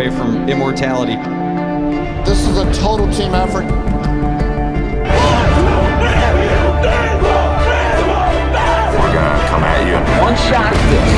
away from immortality. This is a total team effort. We're gonna come at you. One shot at this.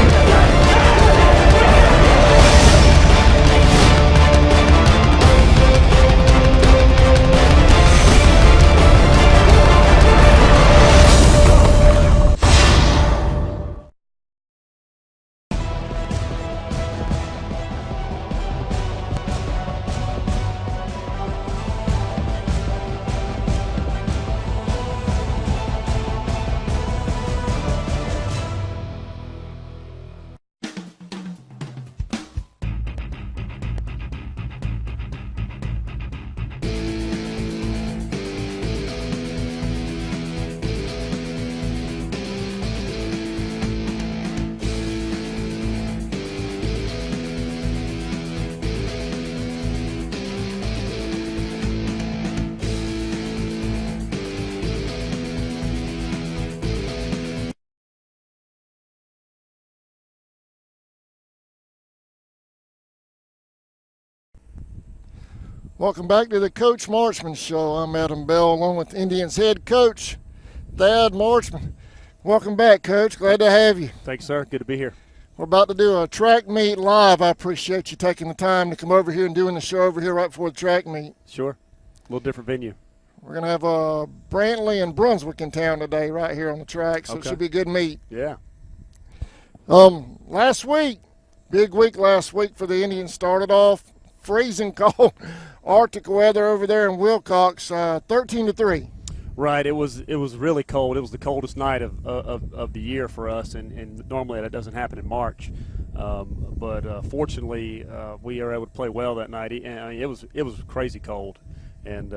Welcome back to the Coach Marchman Show. I'm Adam Bell, along with Indians head coach, Thad Marchman. Welcome back, Coach. Glad to have you. Thanks, sir. Good to be here. We're about to do a track meet live. I appreciate you taking the time to come over here and doing the show over here right before the track meet. Sure. A little different venue. We're going to have Brantley and Brunswick in town today right here on the track, so It should be a good meet. Yeah. Last week, big week last week for the Indians. Started off freezing cold Arctic weather over there in Wilcox, 13-3. Right. It was really cold. It was the coldest night of the year for us, and normally that doesn't happen in March. But fortunately, we were able to play well that night. I mean, it was crazy cold, and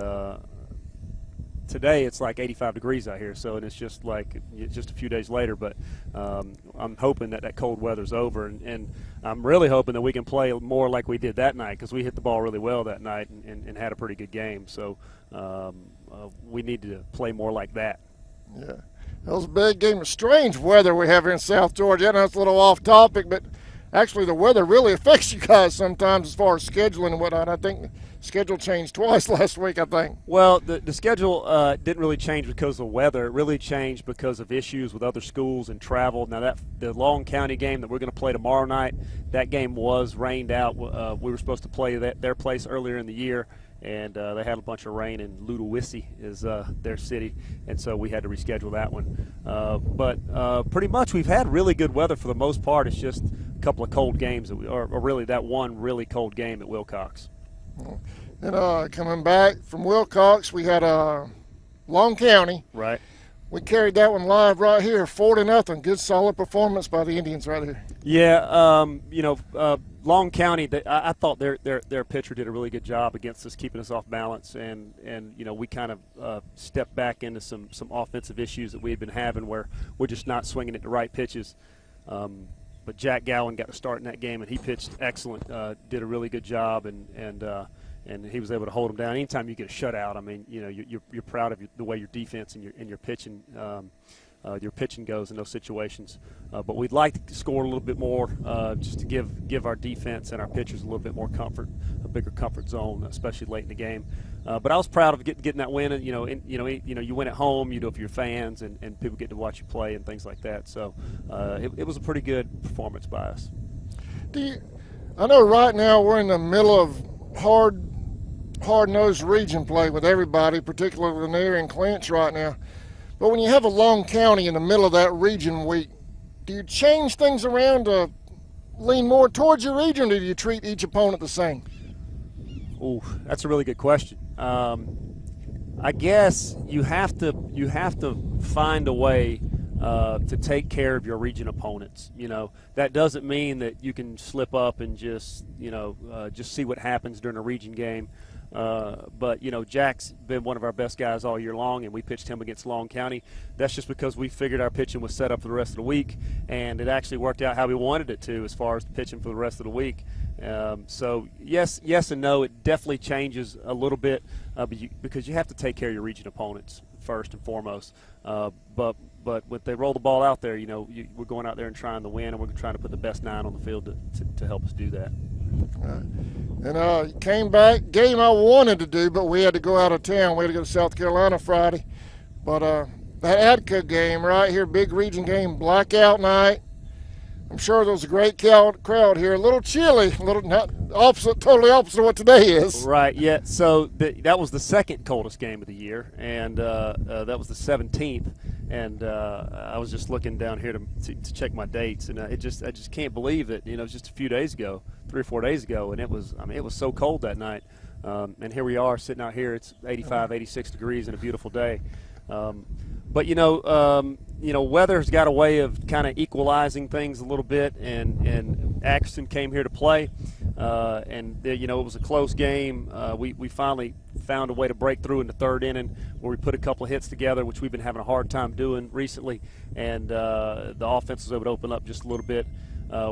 today it's like 85 degrees out here. So, and it's just a few days later. But I'm hoping that cold weather's over, and I'm really hoping that we can play more like we did that night, because we hit the ball really well that night and had a pretty good game. So we need to play more like that. Yeah, that was a big game. Strange weather we have here in South Georgia. I know it's a little off topic, but actually the weather really affects you guys sometimes as far as scheduling and whatnot. I think the schedule changed twice last week, I think. Well, the schedule didn't really change because of weather. It really changed because of issues with other schools and travel. Now, the Long County game that we're going to play tomorrow night, that game was rained out. We were supposed to play their place earlier in the year, and they had a bunch of rain, and Ludowici is their city, and so we had to reschedule that one. But pretty much we've had really good weather for the most part. It's just a couple of cold games, or really that one really cold game at Wilcox. And coming back from Wilcox, we had Long County. Right. We carried that one live right here, 4-0. Good, solid performance by the Indians right here. Yeah, Long County, I thought their pitcher did a really good job against us, keeping us off balance, and we kind of stepped back into some offensive issues that we had been having, where we're just not swinging at the right pitches. But Jack Gowan got to start in that game, and he pitched excellent, did a really good job, and he was able to hold them down. Anytime you get a shutout, I mean, you're proud of the way your defense and your pitching goes in those situations. But we'd like to score a little bit more, just to give our defense and our pitchers a little bit more comfort, a bigger comfort zone, especially late in the game. But I was proud of getting that win. And you win at home, you do it for your fans, and people get to watch you play and things like that. So it was a pretty good performance by us. I know right now we're in the middle of hard-nosed region play with everybody, particularly Lanier and Clinch right now. But when you have a Long County in the middle of that region week, do you change things around to lean more towards your region, or do you treat each opponent the same? Oh, that's a really good question. I guess you have to find a way to take care of your region opponents. That doesn't mean that you can slip up and just see what happens during a region game. But Jack's been one of our best guys all year long, and we pitched him against Long County. That's just because we figured our pitching was set up for the rest of the week, and it actually worked out how we wanted it to as far as pitching for the rest of the week. So yes and no, it definitely changes a little bit, because you have to take care of your region opponents first and foremost. But when they roll the ball out there, we're going out there and trying to win, and we're trying to put the best 9 on the field to help us do that. And came back, game I wanted to do, but we had to go out of town. We had to go to South Carolina Friday. But that ATCO game right here, big region game, blackout night. I'm sure there was a great crowd here. A little chilly, a little not opposite, totally opposite of what today is. Right. Yeah. So that was the second coldest game of the year, and that was the 17th. And I was just looking down here to check my dates, and I just can't believe that it was just a few days ago, 3 or 4 days ago, and it was so cold that night. And here we are sitting out here. It's 85, 86 degrees and a beautiful day. But weather's got a way of kind of equalizing things a little bit, and Atchison came here to play, and it was a close game. We finally found a way to break through in the third inning where we put a couple of hits together, which we've been having a hard time doing recently, and the offense was able to open up just a little bit.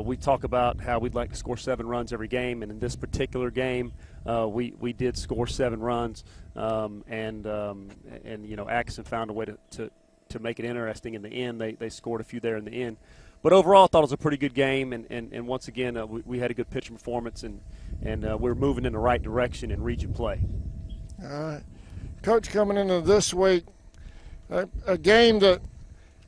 We talk about how we'd like to score 7 runs every game, and in this particular game, we did score 7 runs, and Atchison found a way to make it interesting in the end. They scored a few there in the end. But overall, I thought it was a pretty good game, and once again, we had a good pitching performance, and we're moving in the right direction in region play. All right. Coach, coming into this week, a game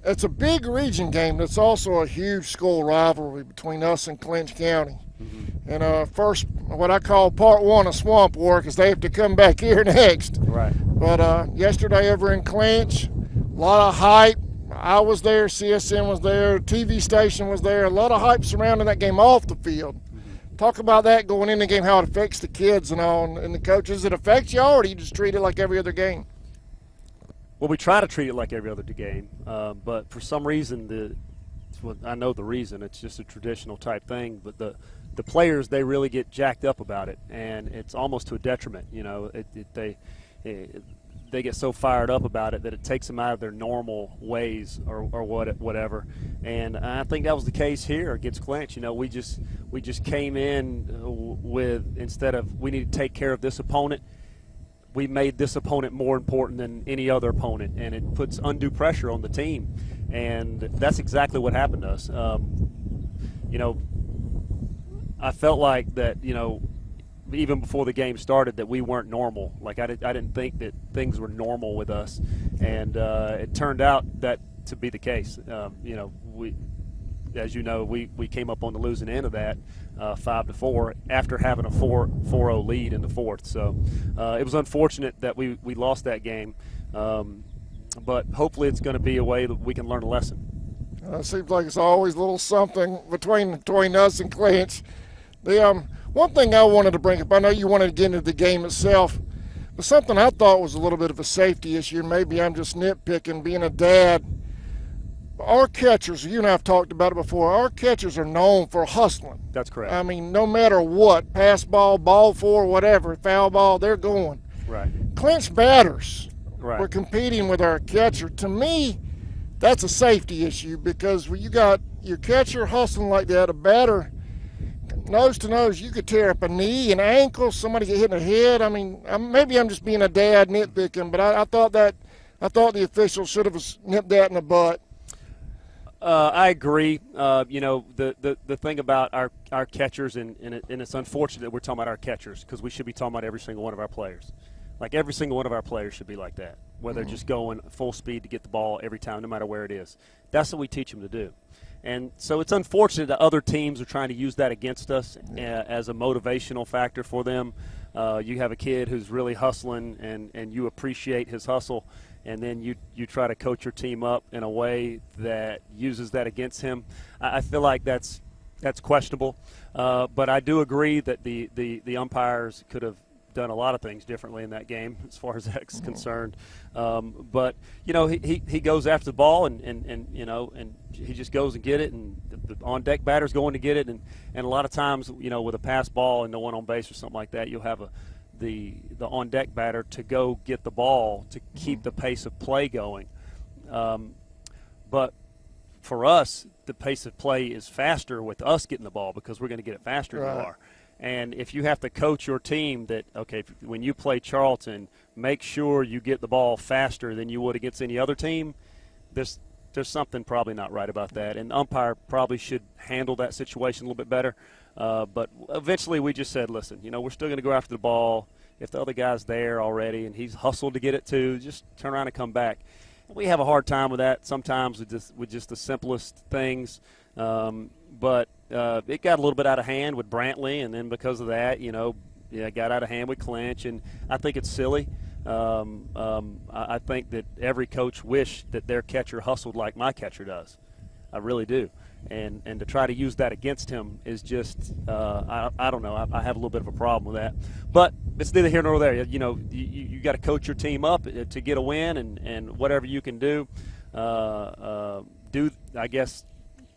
it's a big region game that's also a huge school rivalry between us and Clinch County. Mm-hmm. And first, what I call part one of swamp war, because they have to come back here next. Right. But yesterday over in Clinch, a lot of hype. I was there, CSN was there, TV station was there, a lot of hype surrounding that game off the field. Mm-hmm. Talk about that going in the game, how it affects the kids and all, and the coaches. It affects y'all, or do you just treat it like every other game? Well, we try to treat it like every other game, but for some reason, I know the reason. It's just a traditional type thing. But the players, they really get jacked up about it, and it's almost to a detriment. They get so fired up about it that it takes them out of their normal ways or whatever. And I think that was the case here against Clinch. We just came in with, instead of we need to take care of this opponent, we made this opponent more important than any other opponent, and it puts undue pressure on the team. And that's exactly what happened to us. I felt like that, even before the game started, that we weren't normal. Like I didn't think that things were normal with us, and it turned out that to be the case. We came up on the losing end of that, 5-4, after having a 4-0 lead in the fourth. So it was unfortunate that we lost that game, but hopefully it's going to be a way that we can learn a lesson. It seems like it's always a little something between us and Clinch. The one thing I wanted to bring up, I know you wanted to get into the game itself, but something I thought was a little bit of a safety issue, and maybe I'm just nitpicking, being a dad. Our catchers, you and I have talked about it before, our catchers are known for hustling. That's correct. I mean, no matter what, pass ball, ball four, whatever, foul ball, they're going. Right. Clinch batters, right, we're competing with our catcher. To me, that's a safety issue, because when you got your catcher hustling like that, a batter, nose to nose, you could tear up a knee, an ankle, somebody get hit in the head. I mean, maybe I'm just being a dad nitpicking, but I thought the officials should have nipped that in the butt. I agree. The thing about our catchers, and it's unfortunate that we're talking about our catchers, because we should be talking about every single one of our players. Like, every single one of our players should be like that, where they're just going full speed to get the ball every time, no matter where it is. That's what we teach them to do. And so it's unfortunate that other teams are trying to use that against us as a motivational factor for them. You have a kid who's really hustling, and you appreciate his hustle, and then you try to coach your team up in a way that uses that against him. I feel like that's questionable. But I do agree that the umpires could have done a lot of things differently in that game as far as that's concerned. But he goes after the ball, and he just goes and get it, and the on deck batter's going to get it, and a lot of times with a pass ball and no one on base or something like that, you'll have the on deck batter to go get the ball to keep the pace of play going. But for us, the pace of play is faster with us getting the ball, because we're going to get it faster than you are. And if you have to coach your team that, okay, when you play Charlton, make sure you get the ball faster than you would against any other team, there's something probably not right about that. And the umpire probably should handle that situation a little bit better. But eventually we just said, listen, we're still going to go after the ball. If the other guy's there already and he's hustled to get it too, just turn around and come back. We have a hard time with that sometimes with just the simplest things. But it got a little bit out of hand with Brantley, and then because of that, it got out of hand with Clinch, and I think it's silly. I think that every coach wished that their catcher hustled like my catcher does. I really do. And to try to use that against him is just I don't know. I have a little bit of a problem with that. But it's neither here nor there. You got to coach your team up to get a win, and whatever you can do, I guess,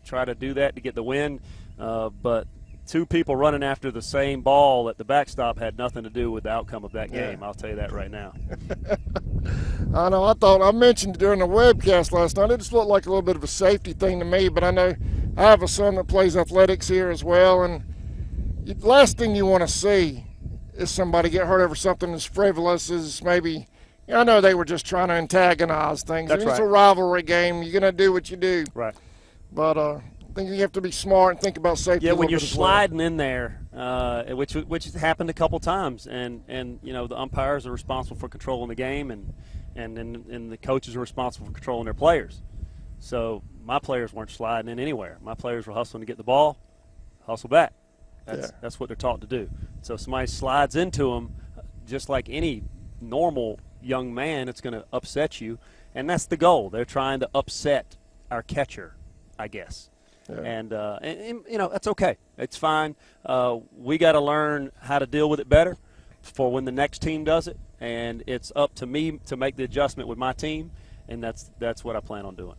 try to do that to get the win. But two people running after the same ball at the backstop had nothing to do with the outcome of that game. I'll tell you that right now. I know. I mentioned during the webcast last night, it just looked like a little bit of a safety thing to me, but I know I have a son that plays athletics here as well, and the last thing you want to see is somebody get hurt over something as frivolous as maybe, I know they were just trying to antagonize things. That's right. It's a rivalry game. You're going to do what you do. Right. But I think you have to be smart and think about safety. Yeah, when you're sliding in there, which has happened a couple times, and the umpires are responsible for controlling the game, and the coaches are responsible for controlling their players. So my players weren't sliding in anywhere. My players were hustling to get the ball, hustle back. That's what they're taught to do. So if somebody slides into them, just like any normal young man, it's going to upset you, and that's the goal. They're trying to upset our catcher, I guess. Yeah. And that's okay. It's fine. We got to learn how to deal with it better for when the next team does it, and it's up to me to make the adjustment with my team, and that's what I plan on doing.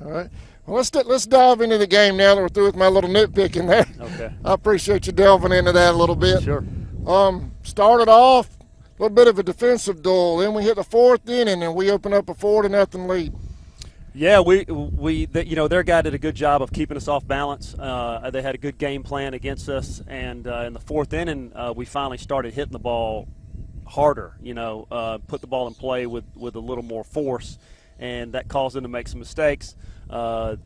All right. Well, let's dive into the game now that we're through with my little nitpicking there. Okay. I appreciate you delving into that a little bit. Sure. Started off a little bit of a defensive duel. Then we hit the fourth inning and we open up a 4-0 lead. Yeah, their guy did a good job of keeping us off balance. They had a good game plan against us, and in the fourth inning, we finally started hitting the ball harder. Put the ball in play with a little more force, and that caused them to make some mistakes. Then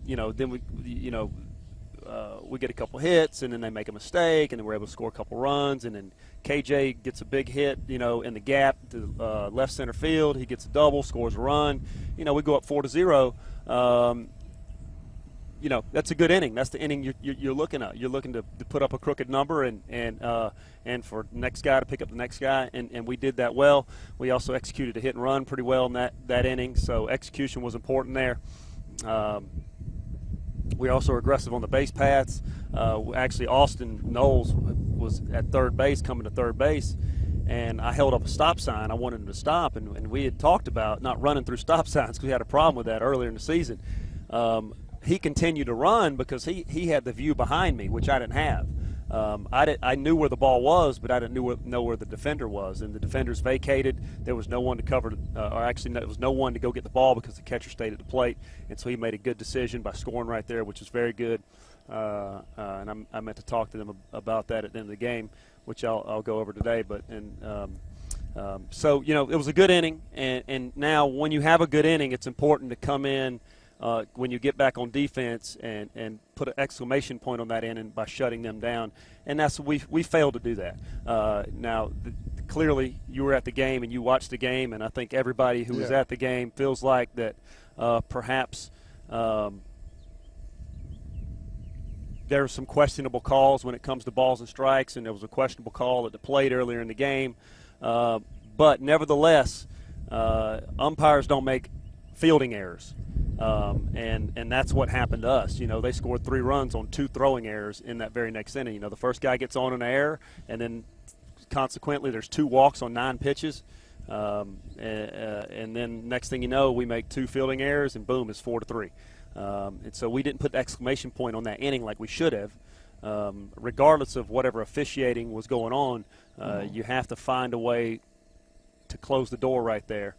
we get a couple hits, and then they make a mistake, and then we're able to score a couple runs, and then KJ gets a big hit, in the gap to left center field. He gets a double, scores a run. We go up 4-0. That's a good inning. That's the inning you're looking at. You're looking to put up a crooked number and for the next guy to pick up the next guy, and we did that well. We also executed a hit and run pretty well in that inning, so execution was important there. We also were aggressive on the base paths. Actually, Austin Knowles was at third base, coming to third base, and I held up a stop sign. I wanted him to stop, and we had talked about not running through stop signs because we had a problem with that earlier in the season. He continued to run because he had the view behind me, which I didn't have. I knew where the ball was, but I didn't know where the defender was, and the defenders vacated. There was no one to cover, there was no one to go get the ball because the catcher stayed at the plate, and so he made a good decision by scoring right there, which was very good. And I meant to talk to them about that at the end of the game, which I'll go over today. So it was a good inning, and now when you have a good inning, it's important to come in when you get back on defense and put an exclamation point on that inning by shutting them down, and that's we failed to do that. Now, clearly, you were at the game and you watched the game, and I think everybody who was at the game feels like that perhaps there were some questionable calls when it comes to balls and strikes, and there was a questionable call at the plate earlier in the game. But nevertheless, umpires don't make fielding errors. And that's what happened to us. They scored 3 runs on 2 throwing errors in that very next inning. The first guy gets on an error, and then consequently there's 2 walks on 9 pitches. And then next thing you know, we make 2 fielding errors, and boom, it's 4-3. And so we didn't put the exclamation point on that inning like we should have. Regardless of whatever officiating was going on, you have to find a way to close the door right there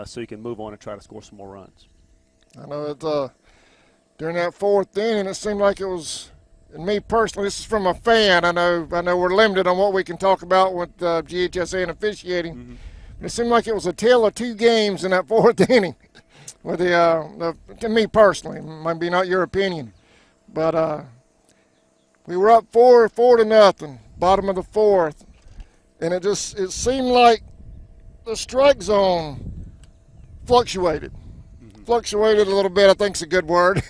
so you can move on and try to score some more runs. I know it, during that 4th inning, it seemed like it was, and me personally, this is from a fan. I know we're limited on what we can talk about with GHSA and officiating. Mm-hmm. But it seemed like it was a tale of 2 games in that 4th inning. With to me personally, might be not your opinion, but We were up 4-0, bottom of the fourth, and it seemed like the strike zone fluctuated. Fluctuated a little bit, I think is a good word.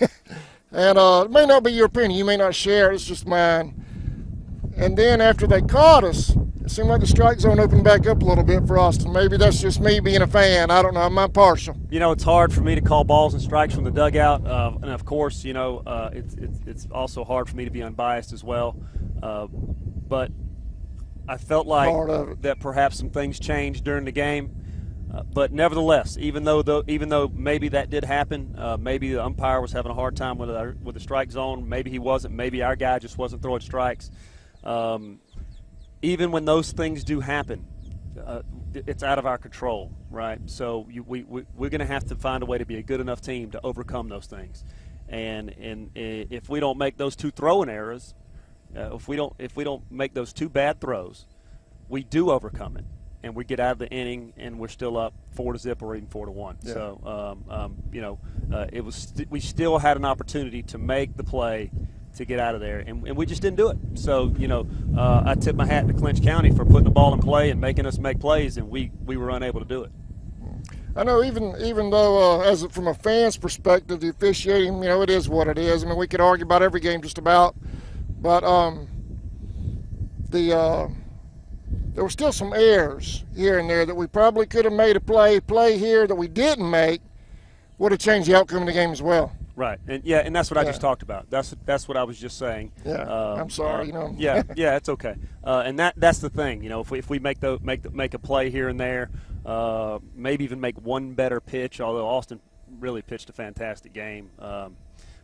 And it may not be your opinion. You may not share it. It's just mine. And then after they caught us, it seemed like the strike zone opened back up a little bit for Austin. Maybe that's just me being a fan. I don't know. I'm partial. You know, it's hard for me to call balls and strikes from the dugout. And, of course, you know, it's also hard for me to be unbiased as well. But I felt like that perhaps some things changed during the game. But nevertheless, even though maybe that did happen, maybe the umpire was having a hard time with the strike zone. Maybe he wasn't. Maybe our guy just wasn't throwing strikes. Even when those things do happen, it's out of our control, right? So we're going to have to find a way to be a good enough team to overcome those things. And if we don't make those two throwing errors, if we don't make those two bad throws, we do overcome it. And we get out of the inning, and we're still up 4-0 or even 4-1. Yeah. So, you know, we still had an opportunity to make the play to get out of there, and we just didn't do it. So, you know, I tip my hat to Clinch County for putting the ball in play and making us make plays, and we were unable to do it. I know even though, from a fan's perspective, the officiating, you know, it is what it is. I mean, we could argue about every game just about, but there were still some errors here and there that we probably could have made a play here that we didn't make would have changed the outcome of the game as well. Right, and that's what I just talked about. That's what I was just saying. Yeah, I'm sorry, you know. Yeah, it's okay. And that's the thing, you know. If we make a play here and there, maybe even make one better pitch. Although Austin really pitched a fantastic game,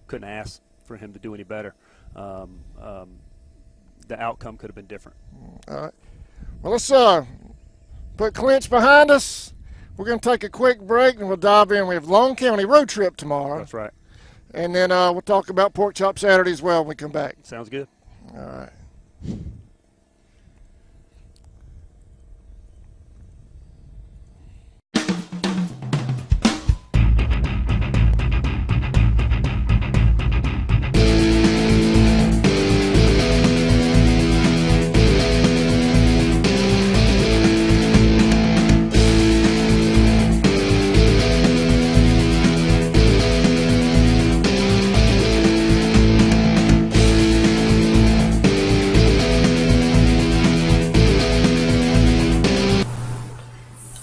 couldn't ask for him to do any better. The outcome could have been different. All right. Well, let's put Clinch behind us. We're going to take a quick break, and we'll dive in. We have Long County road trip tomorrow. That's right. And then we'll talk about Pork Chop Saturday as well when we come back. Sounds good. All right.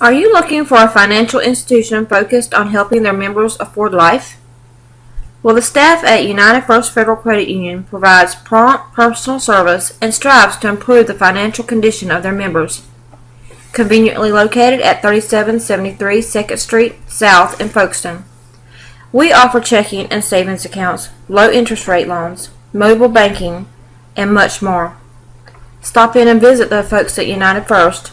Are you looking for a financial institution focused on helping their members afford life? Well, the staff at United First Federal Credit Union provides prompt personal service and strives to improve the financial condition of their members. Conveniently located at 3773 2nd Street South in Folkestone. We offer checking and savings accounts, low interest rate loans, mobile banking, and much more. Stop in and visit the folks at United First,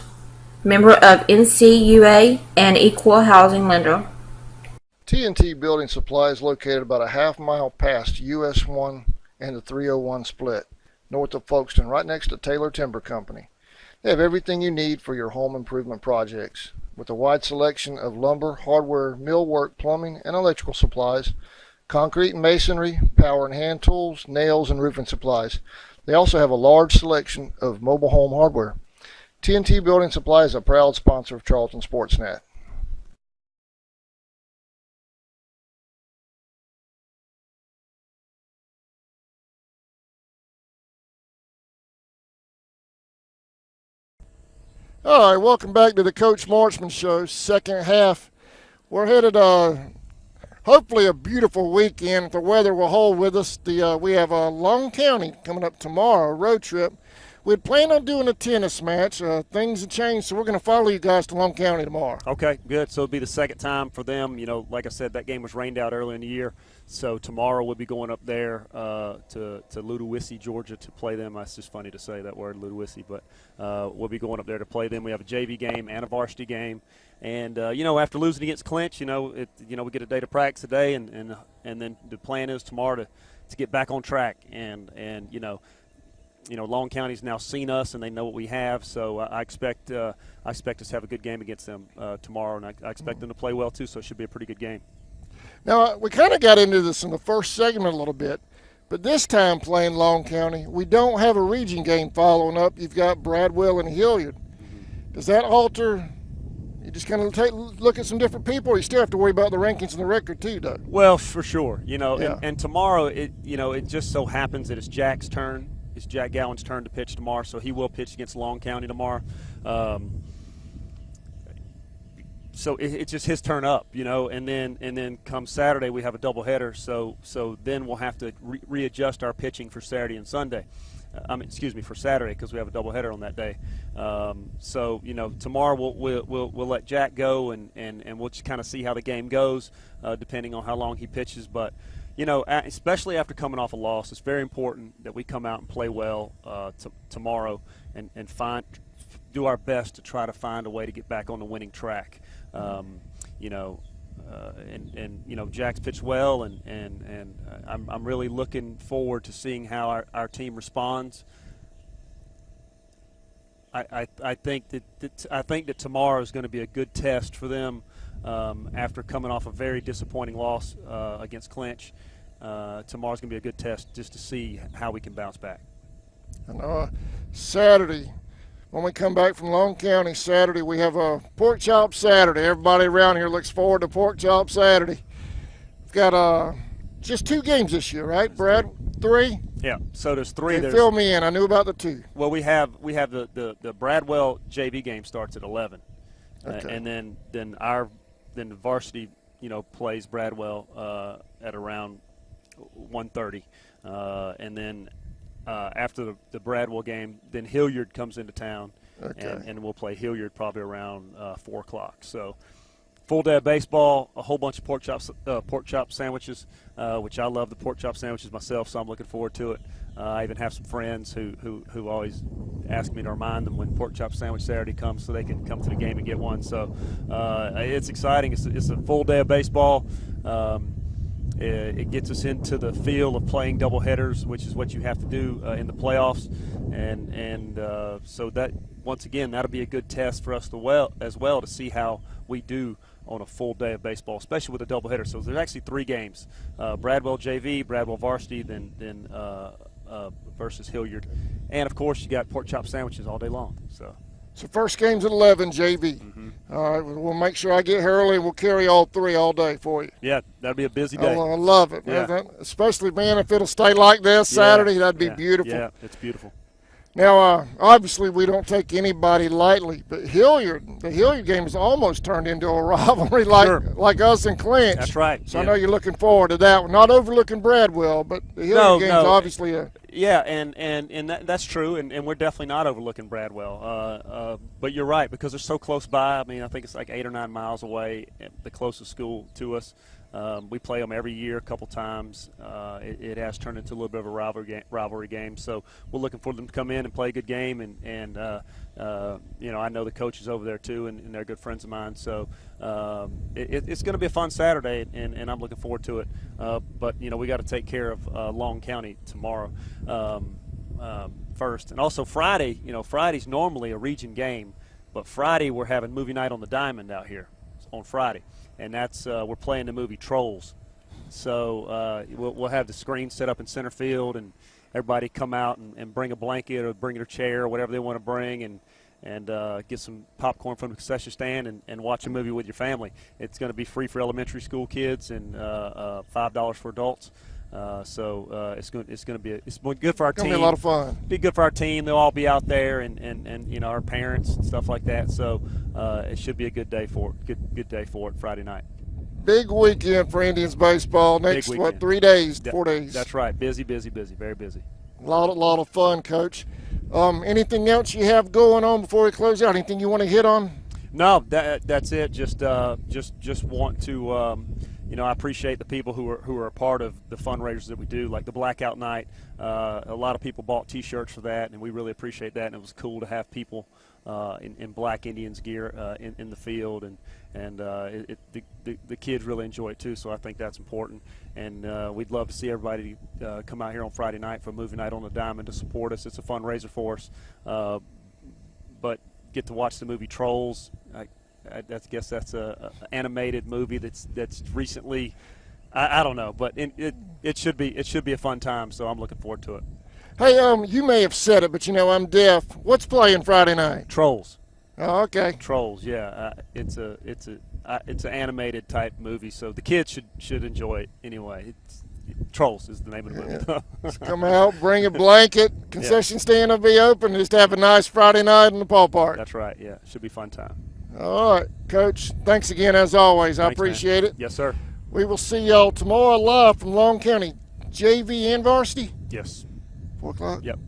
member of NCUA and equal housing lender. T&T Building Supply is located about a half-mile past US 1 and the 301 split, north of Folkestone, right next to Taylor Timber Company. They have everything you need for your home improvement projects, with a wide selection of lumber, hardware, millwork, plumbing, and electrical supplies, concrete and masonry, power and hand tools, nails, and roofing supplies. They also have a large selection of mobile home hardware. T&T Building Supply is a proud sponsor of Charlton Sportsnet. All right, welcome back to the Coach Marchman Show, second half. We're headed, hopefully a beautiful weekend. The weather will hold with us. We have Long County coming up tomorrow, a road trip. We'd planned on doing a tennis match. Things have changed, so we're going to follow you guys to Long County tomorrow. Okay, good. So it'll be the second time for them. You know, like I said, that game was rained out early in the year. So tomorrow we'll be going up there to Ludowici, Georgia, to play them. That's just funny to say that word, Ludowici, but we'll be going up there to play them. We have a JV game and a varsity game. And, you know, after losing against Clinch, we get a day to practice today, and then the plan is tomorrow to get back on track. And Long County's now seen us, and they know what we have. So I expect us to have a good game against them tomorrow, and I expect them to play well too. So it should be a pretty good game. Now we kind of got into this in the first segment a little bit, But this time playing Long County, we don't have a region game following up. You've got Bradwell and Hilliard. Does that alter? You just kind of look at some different people, or you still have to worry about the rankings and the record too, Doug? Well, for sure. Yeah. And tomorrow, it just so happens that it's Jack's turn. It's Jack Gowan's turn to pitch tomorrow, so he will pitch against Long County tomorrow. So it's just his turn up, and then come Saturday we have a doubleheader. So then we'll have to readjust our pitching for Saturday and Sunday. For Saturday, because we have a doubleheader on that day. So tomorrow we'll let Jack go, and we'll just kind of see how the game goes, depending on how long he pitches. But especially after coming off a loss, it's very important that we come out and play well tomorrow, and do our best to try to find a way to get back on the winning track. Jack's pitched well, and I'm really looking forward to seeing how our team responds. I think that tomorrow is going to be a good test for them after coming off a very disappointing loss against Clinch. Tomorrow's going to be a good test just to see how we can bounce back. And Saturday, when we come back from Long County Saturday, we have a Pork Chop Saturday. Everybody around here looks forward to Pork Chop Saturday. We've got just 2 games this year, right, Brad? 3? Yeah, so there's 3. Okay, fill me in. I knew about the 2. Well, we have the Bradwell JV game starts at 11, okay. And then the varsity plays Bradwell at around 1:30, and then after the Bradwell game, then Hilliard comes into town, okay. and we'll play Hilliard probably around 4 o'clock. So full day of baseball, a whole bunch of pork chop sandwiches, which I love the pork chop sandwiches myself, so I'm looking forward to it. I even have some friends who always ask me to remind them when Pork Chop Sandwich Saturday comes so they can come to the game and get one. So it's exciting. It's a full day of baseball. It gets us into the feel of playing doubleheaders, which is what you have to do in the playoffs, and so that once again that'll be a good test for us as well to see how we do on a full day of baseball, especially with a doubleheader. So there's actually 3 games: Bradwell JV, Bradwell varsity, then versus Hilliard, and of course you got pork chop sandwiches all day long. So first game's at 11, JV. Mm-hmm. All right, we'll make sure I get here early, and we'll carry all 3 all day for you. Yeah, that'll be a busy day. I love it. Yeah. Especially, man, if it'll stay like this Saturday, that'd be beautiful. Yeah, it's beautiful. Now, obviously, we don't take anybody lightly, but the Hilliard game has almost turned into a rivalry like us and Clinch. That's right. So I know you're looking forward to that one. Not overlooking Bradwell, but the Hilliard game's obviously a – yeah, and that's true, and we're definitely not overlooking Bradwell. But you're right, because they're so close by. I mean, I think it's like 8 or 9 miles away, the closest school to us. We play them every year a couple times. It has turned into a little bit of a rivalry game. So we're looking for them to come in and play a good game. And I know the coaches over there too, and they're good friends of mine. So it's going to be a fun Saturday, and I'm looking forward to it. But we got to take care of Long County tomorrow first, and also Friday. Friday's normally a region game, but Friday we're having movie night on the Diamond out here on Friday. And that's we're playing the movie Trolls. So we'll have the screen set up in center field, and everybody come out and bring a blanket or bring their chair or whatever they want to bring, and get some popcorn from the concession stand and watch a movie with your family. It's going to be free for elementary school kids and $5 for adults. So it's going to be it's good for our team. It's going to be a lot of fun. Be good for our team. They'll all be out there, and our parents and stuff like that. So it should be a good day for it. Good day for it Friday night. Big weekend for Indians baseball. Next 3 days, 4 days. That's right. Busy, very busy. A lot of fun, Coach. Anything else you have going on before we close out? Anything you want to hit on? No, that's it. Just want to. I appreciate the people who are a part of the fundraisers that we do, like the Blackout Night. A lot of people bought T-shirts for that, and we really appreciate that. And it was cool to have people in Black Indians gear in the field, and the kids really enjoy it too. So I think that's important. And we'd love to see everybody come out here on Friday night for movie night on the Diamond to support us. It's a fundraiser for us, but get to watch the movie Trolls. I guess that's a animated movie that's recently. I don't know, but it should be a fun time. So I'm looking forward to it. Hey, you may have said it, but I'm deaf. What's playing Friday night? Trolls. Oh, okay. Trolls, yeah. It's an animated type movie, so the kids should enjoy it anyway. Trolls is the name of the movie. Yeah. Come out, bring a blanket. Concession stand will be open. Just have a nice Friday night in the ballpark. That's right. Yeah, should be a fun time. All right, Coach. Thanks again as always. I appreciate it. Yes, sir. We will see y'all tomorrow live from Long County, JV and varsity. Yes. 4 o'clock. Yep.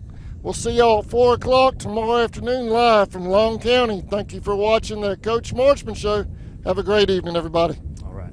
We'll see y'all at 4 o'clock tomorrow afternoon live from Long County. Thank you for watching the Coach Marchman Show. Have a great evening, everybody. All right.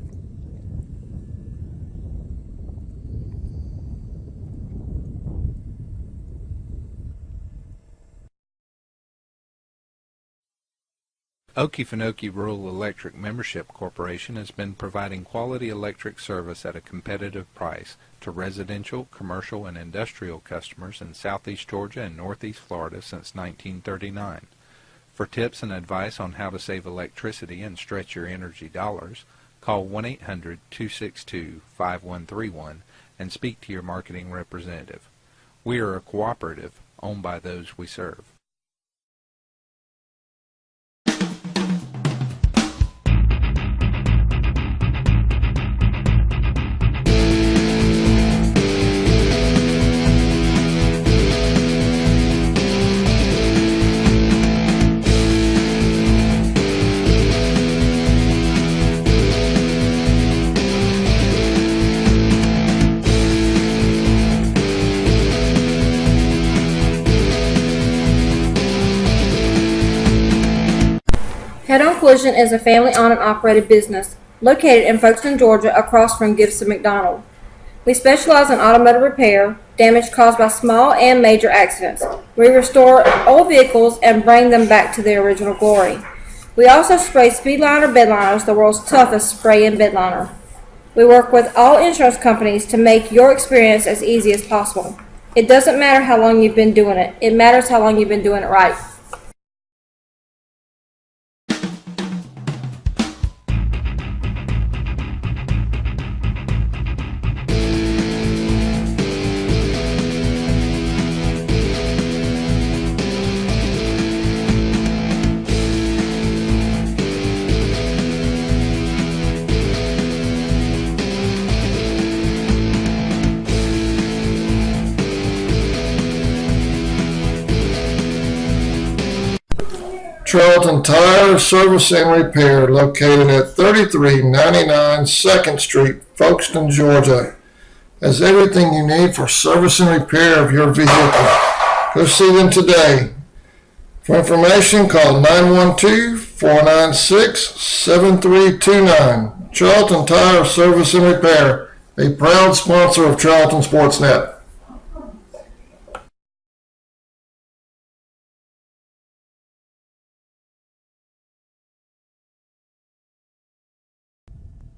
Okefenokee Rural Electric Membership Corporation has been providing quality electric service at a competitive price to residential, commercial, and industrial customers in southeast Georgia and northeast Florida since 1939. For tips and advice on how to save electricity and stretch your energy dollars, call 1-800-262-5131 and speak to your marketing representative. We are a cooperative owned by those we serve. Head-On Collision is a family-owned and operated business located in Folkestone, Georgia, across from Gibson McDonald. We specialize in automotive repair, damage caused by small and major accidents. We restore old vehicles and bring them back to their original glory. We also spray Speedliner bedliners, the world's toughest spray and bedliner. We work with all insurance companies to make your experience as easy as possible. It doesn't matter how long you've been doing it. It matters how long you've been doing it right. Charlton Tire Service and Repair, located at 3399 2nd Street, Folkestone, Georgia, has everything you need for service and repair of your vehicle. Go see them today. For information, call 912-496-7329. Charlton Tire Service and Repair, a proud sponsor of Charlton Sportsnet.